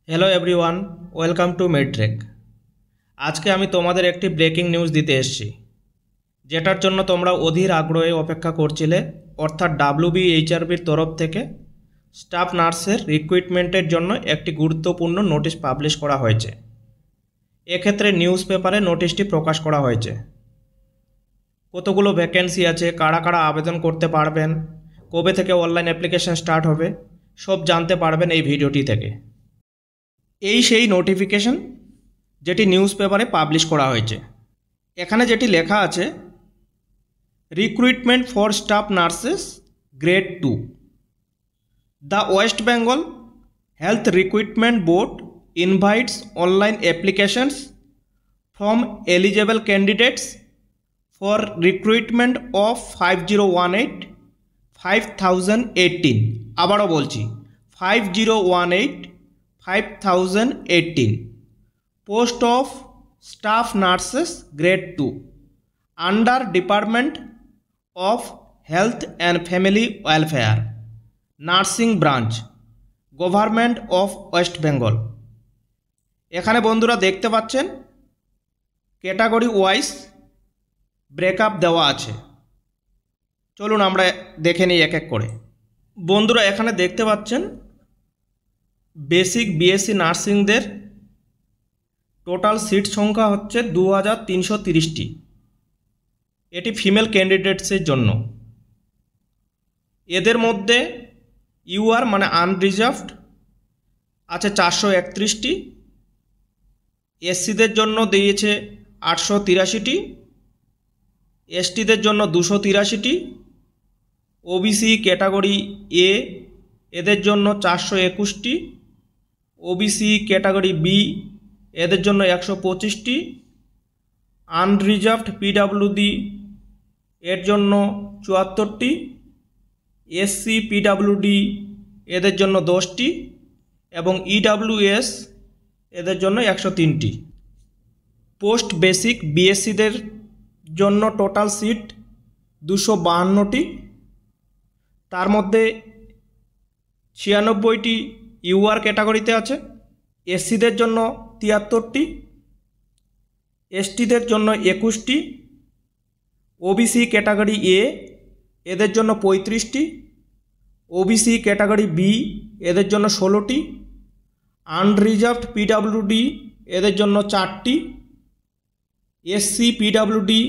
Hello everyone, welcome to MedTrek. আজকে আমি তোমাদের একটি ব্রেকিং নিউজ দিতে এসেছি, যেটার জন্য তোমরা অধীর আগ্রহে অপেক্ষা করছিলে। অর্থাৎ WBHRBর তরফ থেকে স্টাফ নার্সের রিক্রুটমেন্টের জন্য একটি গুরুত্বপূর্ণ নোটিশ পাবলিশ করা হয়েছে। এক্ষেত্রে নিউজ পেপারে নোটিশটি প্রকাশ করা হয়েছে। কতগুলো ভ্যাকেন্সি আছে, কারা কারা আবেদন করতে পারবেন, কবে থেকে অনলাইন অ্যাপ্লিকেশন স্টার্ট হবে, সব জানতে পারবেন এই ভিডিওটি থেকে। এই সেই নোটিফিকেশন যেটি নিউজ পেপারে পাবলিশ করা হয়েছে। এখানে যেটি লেখা আছে, recruitment for staff nurses grade 2, the West Bengal health recruitment board invites online applications from eligible candidates for recruitment of 5018 আবারও বলছি 5018 post of staff nurses grade 2 under department of health and family welfare, nursing branch, government of West Bengal. এখানে বন্ধুরা দেখতে পাচ্ছেন category wise breakup দেওয়া আছে। চলুন আমরা দেখে নিই এক এক করে। বন্ধুরা এখানে দেখতে পাচ্ছেন বেসিক বিএসসি নার্সিংদের টোটাল সিট সংখ্যা হচ্ছে 2330টি। এটি ফিমেল ক্যান্ডিডেটসের জন্য। এদের মধ্যে ইউআর মানে আনরিজার্ভড আছে 431টি, এসসিদের জন্য দিয়েছে 883টি, এসটিদের জন্য 283টি, ওবিসি ক্যাটাগরি এ এদের জন্য 421টি, ওবিসি ক্যাটাগরি বি এদের জন্য 125টি, আনরিজার্ভড পিডাব্লিউডি এর জন্য 74টি, এসসি পিডাব্লিউডি এদের জন্য 10টি এবং ইডাব্লিউএস এদের জন্য 103টি। পোস্ট বেসিক বিএসসিদের জন্য টোটাল সিট 252টি। তার মধ্যে 96টি ইউআর ক্যাটাগরিতে আছে, এসসিদের জন্য 73টি, এসটিদের জন্য 21টি, ওবিসি ক্যাটাগরি এ এদের জন্য 35টি, ওবিসি ক্যাটাগরি বি এদের জন্য 16টি, আনরিজার্ভড পিডাব্লিউডি এদের জন্য 4টি, এসসি পিডাব্লিউডি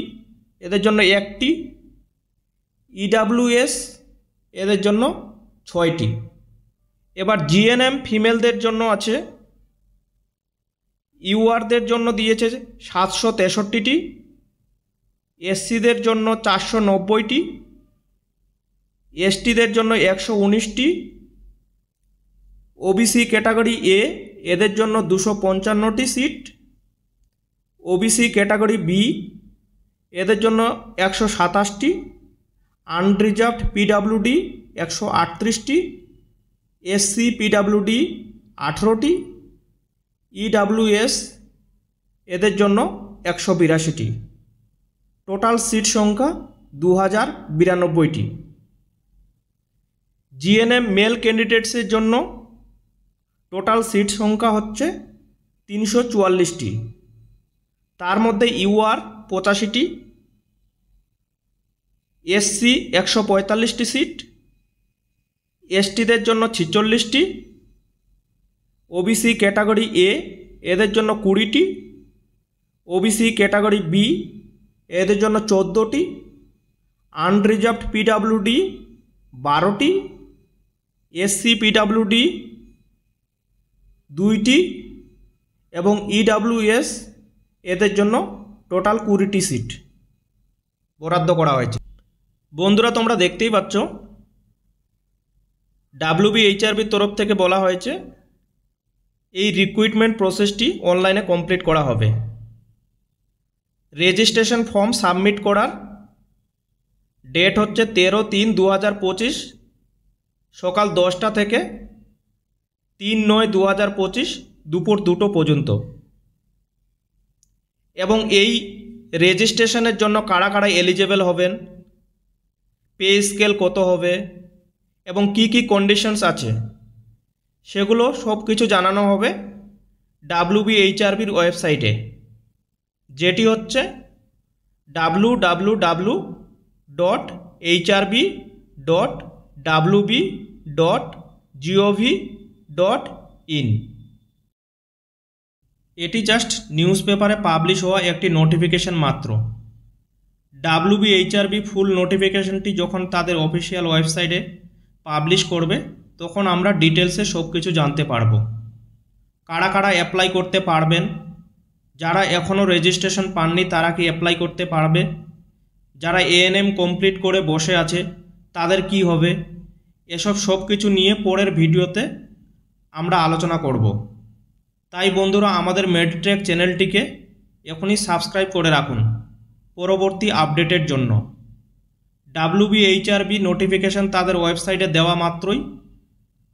এদের জন্য 1টি, ইডাব্লিউএস এদের জন্য 6টি। এবার জিএনএম ফিমেলদের জন্য আছে, ইউআরদের জন্য দিয়েছে 763টি, এসসিদের জন্য 490টি, এসটিদের জন্য 119টি, ওবিসি ক্যাটাগরি এ এদের জন্য 255টি সিট, ওবিসি ক্যাটাগরি বি এদের জন্য 127টি, আনরিজার্ভড পিডাব্লিউডি 138টি, এসসি পিডাব্লিউডি 18টি, ইডাব্লিউএস এদের জন্য 182টি। টোটাল সিট সংখ্যা 2092টি। জিএনএম মেল ক্যান্ডিডেটসের জন্য টোটাল সিট সংখ্যা হচ্ছে 344টি। তার মধ্যে ইউআর 85টি, এসসি 145টি সিট, এসটিদের জন্য 46টি, ওবিসি ক্যাটাগরি এ এদের জন্য 20টি, ওবিসি ক্যাটাগরি বি এদের জন্য 14টি, আনরিজার্ভড পিডাব্লিউডি 12টি, এসসি পিডাব্লিউডি 2টি এবং ইডাব্লিউএস এদের জন্য টোটাল 20টি সিট বরাদ্দ করা হয়েছে। বন্ধুরা তোমরা দেখতেই পাচ্ছ WBHRBর তরফ থেকে বলা হয়েছে এই রিক্রুটমেন্ট প্রসেসটি অনলাইনে কমপ্লিট করা হবে। রেজিস্ট্রেশন ফর্ম সাবমিট করার ডেট হচ্ছে 13/3/2025 সকাল 10টা থেকে 3/9/2025 দুপুর 2টো পর্যন্ত। এবং এই রেজিস্ট্রেশনের জন্য কারা কারা এলিজেবল হবেন, পে স্কেল কত হবে এবং কি কি কন্ডিশনস আছে সেগুলো সব কিছু জানানো হবে WBHRBর ওয়েবসাইটে, যেটি হচ্ছে www.hrb.wb.gov.in। এটি জাস্ট নিউজ পেপারে পাবলিশ হওয়া একটি নোটিফিকেশন মাত্র। WBHRB ফুল নোটিফিকেশনটি যখন তাদের অফিসিয়াল ওয়েবসাইটে পাবলিশ করবে তখন আমরা ডিটেলসে সব কিছু জানতে পারবো। কারা কারা অ্যাপ্লাই করতে পারবেন, যারা এখনও রেজিস্ট্রেশন পাননি তারা কি অ্যাপ্লাই করতে পারবে, যারা ANM কমপ্লিট করে বসে আছে তাদের কি হবে, এসব সব কিছু নিয়ে পরের ভিডিওতে আমরা আলোচনা করব। তাই বন্ধুরা, আমাদের মেডট্রেক চ্যানেলটিকে এখনই সাবস্ক্রাইব করে রাখুন পরবর্তী আপডেটের জন্য। WBHRB নোটিফিকেশন তাদের ওয়েবসাইটে দেওয়া মাত্রই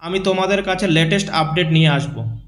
আমি তোমাদের কাছে লেটেস্ট আপডেট নিয়ে আসব।